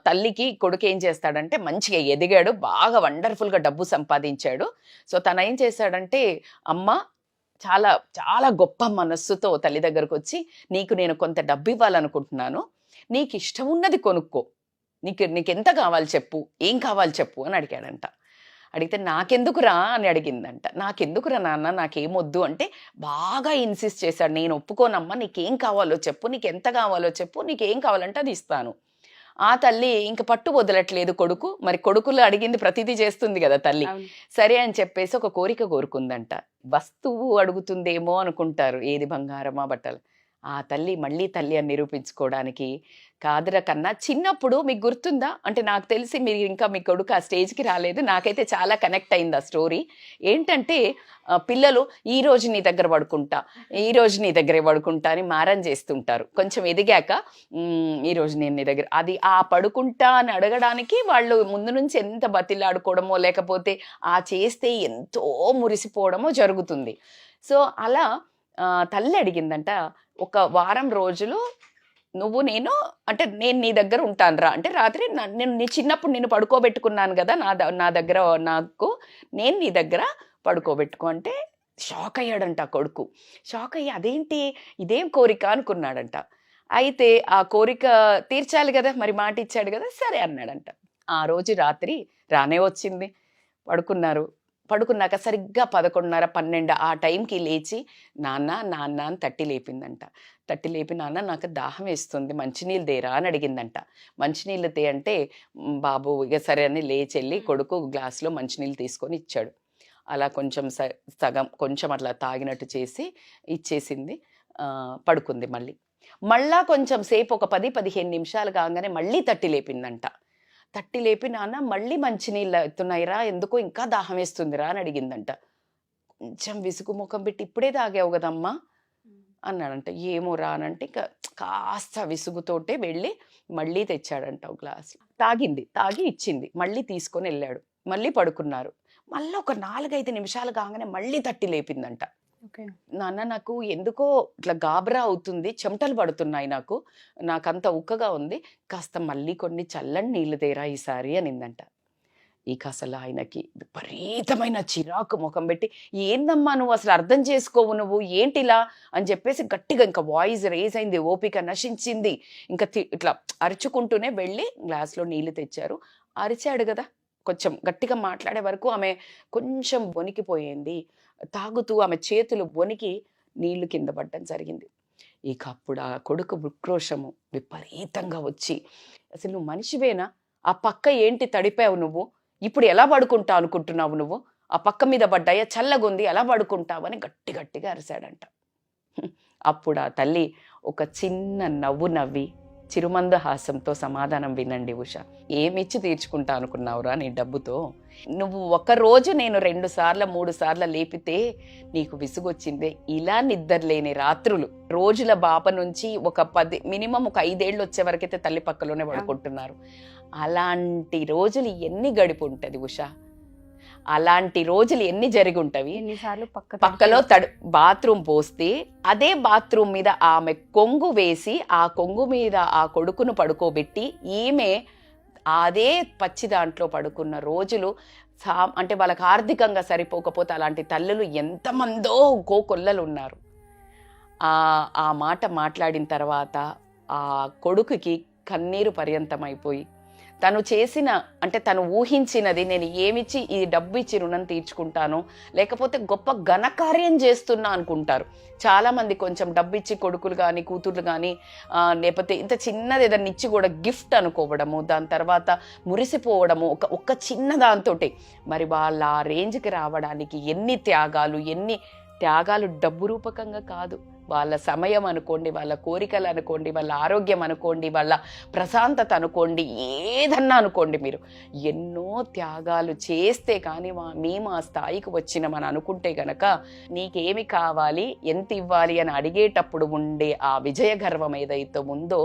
తల్లికి కొడుకు ఏం చేస్తాడంటే మంచిగా ఎదిగాడు. బాగా వండర్‌ఫుల్‌గా డబ్బు సంపాదించాడు. సో, తనేం చేశాడంటే, అమ్మ చాలా, చాలా గొప్ప మనస్సుతో తల్లి దగ్గరకొచ్చి, "నీకు నేను కొంత డబ్బివ్వాలనుకుంటున్నాను. నీకిష్టమున్నది కొనుక్కో. నీకెంత కావాలి చెప్పు? ఏం కావాలి చెప్పు?" అని అడిగాడంట. అడిగితే, "నాకెందుకురా" అని అడిగిందంట. "నాకెందుకురా నాన్న నాకేమొద్దు" అంటే బాగా ఇన్సిస్ట్ చేశాడు. "నేను ఒప్పుకోనమ్మా. నీకేం కావాలో చెప్పు. నీకెంత కావాలో చెప్పు. నీకేం కావాలంటే అది ఇస్తాను." ఆ తల్లి ఇంక పట్టు వదలట్లేదు కొడుకు. మరి కొడుకులు అడిగింది ప్రతీదీ చేస్తుంది గదా తల్లి. అవును. సరే అని చెప్పేసి ఒక కోరిక కోరుకుందంట. వస్తువు అడుగుతుందేమో అనుకుంటారు. ఏది బంగారమా, బట్టలు. ఆ తల్లి మళ్ళీ తల్లి అని నిరూపించుకోవడానికి కాదురా కన్నా చిన్నప్పుడు మీకు గుర్తుందా? అంటే నాకు తెలిసి మీరు ఇంకా మీ కొడుకు ఆ స్టేజ్‌కి రాలేదు. నాకైతే చాలా కనెక్ట్ అయింది ఆ స్టోరీ. ఏంటంటే పిల్లలు ఈరోజు నీ దగ్గర పడుకుంటా, ఈరోజు నీ దగ్గరే పడుకుంటా అని మారం చేస్తుంటారు. కొంచెం ఎదిగాక ఈరోజు నేను నీ దగ్గర అది ఆ పడుకుంటా అని అడగడానికి వాళ్ళు ముందు నుంచి ఎంత బతిలాడుకోవడమో, లేకపోతే ఆ చేస్తే ఎంతో మురిసిపోవడమో జరుగుతుంది. సో, అలా తల్లి అడిగిందంట, "ఒక వారం రోజులు నువ్వు నేను అంటే నేను నీ దగ్గర ఉంటానురా." అంటే రాత్రి నేను నీ చిన్నప్పుడు నిన్ను పడుకోబెట్టుకున్నాను గదా! నా దగ్గర నాకు నేను నీ దగ్గర పడుకోబెట్టుకో అంటే షాక్ అయ్యాడంట కొడుకు. షాక్ అయ్యి అదేంటి ఇదేం కోరిక అనుకున్నాడంట. అయితే ఆ కోరిక తీర్చాలి గదా! మరి మాట ఇచ్చాడు గదా! సరే అన్నాడంట. ఆ రోజు రాత్రి రానే వచ్చింది. పడుకున్నారు. పడుకున్నాక సరిగ్గా 11:30, 12 ఆ టైంకి లేచి నాన్న, నాన్న అని తట్టి లేపిందంట. తట్టి లేపి, "నాన్న నాకు దాహం వేస్తుంది. మంచినీళ్ళు తేరా" అని అడిగిందంట. మంచినీళ్ళు తే అంటే బాబు ఇక సరే అని లేచెళ్ళి కొడుకు గ్లాస్‌లో మంచినీళ్ళు తీసుకొని ఇచ్చాడు. అలా కొంచెం సగం కొంచెం అట్లా తాగినట్టు చేసి ఇచ్చేసింది. పడుకుంది మళ్ళీ. మళ్ళా కొంచెం సేపు ఒక 10, 15 నిమిషాలు కాంగానే మళ్ళీ తట్టి లేపిందంట. తట్టి లేపి, "నాన్న మళ్ళీ మంచినీళ్ళు అవుతున్నాయిరా, ఎందుకో ఇంకా దాహమేస్తుందిరా" అని అడిగిందంట. కొంచెం విసుగు మొఖం పెట్టి, "ఇప్పుడే తాగావు గదమ్మా" అన్నాడంట. "ఏమోరా" అనంటే ఇంక కాస్త విసుగుతోటే వెళ్ళి మళ్ళీ తెచ్చాడంట ఒక గ్లాస్. తాగింది. తాగి ఇచ్చింది. మళ్ళీ తీసుకొనెళ్ళాడు. మళ్ళీ పడుకున్నారు. మళ్ళా ఒక 4, 5 నిమిషాలు కాంగానే మళ్ళీ తట్టి లేపిందంట. ఓకే. "నాన్న నాకు ఎందుకో ఇట్లా గాబరా అవుతుంది. చెమటలు పడుతున్నాయి నాకు. నాకంత ఉక్కగా ఉంది. కాస్త మళ్ళీ కొన్ని చల్లని నీళ్ళు తేరా ఈసారి" అనిందంట. ఇక అసలు ఆయనకి విపరీతమైన చిరాకు మొఖం పెట్టి, "ఏందమ్మా నువ్వు అసలు అర్థం చేసుకోవు నువ్వు. ఏంటిలా" అని చెప్పేసి గట్టిగా ఇంకా వాయిస్ రైజ్ అయింది. ఓపిక నశించింది. ఇంకా ఇట్లా అరుచుకుంటూనే వెళ్ళి గ్లాస్‌లో నీళ్ళు తెచ్చారు. అరిచాడు గదా! కొంచెం గట్టిగా మాట్లాడే వరకు ఆమె కొంచెం వణికిపోయింది. తాగుతూ ఆమె చేతులు వణికి నీళ్లు కింద పడడం జరిగింది. ఇక అప్పుడు ఆ కొడుకు ఉక్రోషము విపరీతంగా వచ్చి, "అసలు నువ్వు మనిషివేనా? ఆ పక్క ఏంటి తడిపావు నువ్వు? ఇప్పుడు ఎలా పడుకుంటావు అనుకుంటున్నావు నువ్వు? ఆ పక్క మీద పడ్డాయా? చల్లగుంది ఎలా పడుకుంటావు?" అని గట్టి గట్టిగా అరిసాడంట. అప్పుడు ఆ తల్లి ఒక చిన్న నవ్వు నవ్వి చిరుమందహాసంతో సమాధానం వినండి ఉష. "ఏమిచ్చి తీర్చుకుంటా అనుకున్నావురా నీ డబ్బుతో? నువ్వు ఒకరోజు నేను 2 సార్లు 3 సార్లు లేపితే నీకు విసుగొచ్చిందే. ఇలా నిద్రలేని రాత్రులు రోజుల బాప నుంచి ఒక 10 మినిమం ఒక 5 ఏళ్ళు వచ్చే వరకైతే తల్లి పక్కలోనే పడుకుంటున్నారు. అలాంటి రోజులు ఎన్ని గడిపి ఉంటది ఉష? అలాంటి రోజులు ఎన్ని జరిగుంటవి? ఎన్నిసార్లు పక్కలో బాత్రూమ్ పోస్తే అదే బాత్రూమ్ మీద ఆమె కొంగు వేసి ఆ కొంగు మీద ఆ కొడుకును పడుకోబెట్టి ఈమె అదే పచ్చి దాంట్లో పడుకున్న రోజులు అంటే వాళ్ళకి ఆర్థికంగా సరిపోకపోతే అలాంటి తల్లులు ఎంతమందో కోకొల్లలు ఉన్నారు. ఆ మాట మాట్లాడిన తర్వాత ఆ కొడుకుకి కన్నీరు పర్యంతమైపోయి తను చేసిన అంటే తను ఊహించినది నేను ఏమిచ్చి ఈ డబ్బు ఇచ్చి రుణం తీర్చుకుంటాను, లేకపోతే గొప్ప ఘనకార్యం చేస్తున్నా అనుకుంటారు చాలామంది. కొంచెం డబ్బు ఇచ్చి కొడుకులు కానీ కూతుర్లు కానీ లేకపోతే ఇంత చిన్నది ఏదన్నా ఇచ్చి కూడా గిఫ్ట్ అనుకోవడము, దాని తర్వాత మురిసిపోవడము ఒక్క చిన్న దాంతోటే. మరి వాళ్ళ ఆ రేంజ్కి రావడానికి ఎన్ని త్యాగాలు డబ్బు రూపకంగా కాదు, వాళ్ళ సమయం అనుకోండి, వాళ్ళ కోరికలు అనుకోండి, వాళ్ళ ఆరోగ్యం అనుకోండి, వాళ్ళ ప్రశాంతత అనుకోండి, ఏదన్నా అనుకోండి, మీరు ఎన్నో త్యాగాలు చేస్తే కానీ మేము ఆ స్థాయికి వచ్చినామని అనుకుంటే గనక నీకేమి కావాలి, ఎంత ఇవ్వాలి అని అడిగేటప్పుడు ఉండే ఆ విజయ గర్వం ఏదైతే ఉందో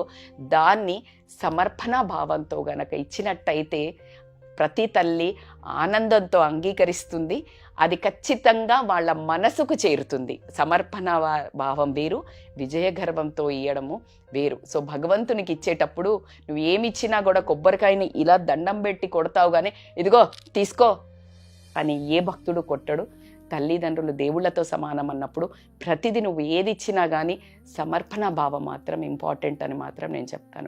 దాన్ని సమర్పణ భావంతో గనక ఇచ్చినట్టయితే ప్రతి తల్లి ఆనందంతో అంగీకరిస్తుంది. అది ఖచ్చితంగా వాళ్ళ మనసుకు చేరుతుంది. సమర్పణ భావం వేరు, విజయగర్వంతో ఇయ్యడము వేరు. సో భగవంతునికి ఇచ్చేటప్పుడు నువ్వు ఏమిచ్చినా కూడా కొబ్బరికాయని ఇలా దండం పెట్టి కొడతావు, కానీ ఇదిగో తీసుకో అని ఏ భక్తుడు కొట్టడు. తల్లిదండ్రులు దేవుళ్లతో సమానం అన్నప్పుడు ప్రతిదీ నువ్వు ఏది ఇచ్చినా కానీ సమర్పణ భావం మాత్రం ఇంపార్టెంట్ అని మాత్రం నేను చెప్తాను.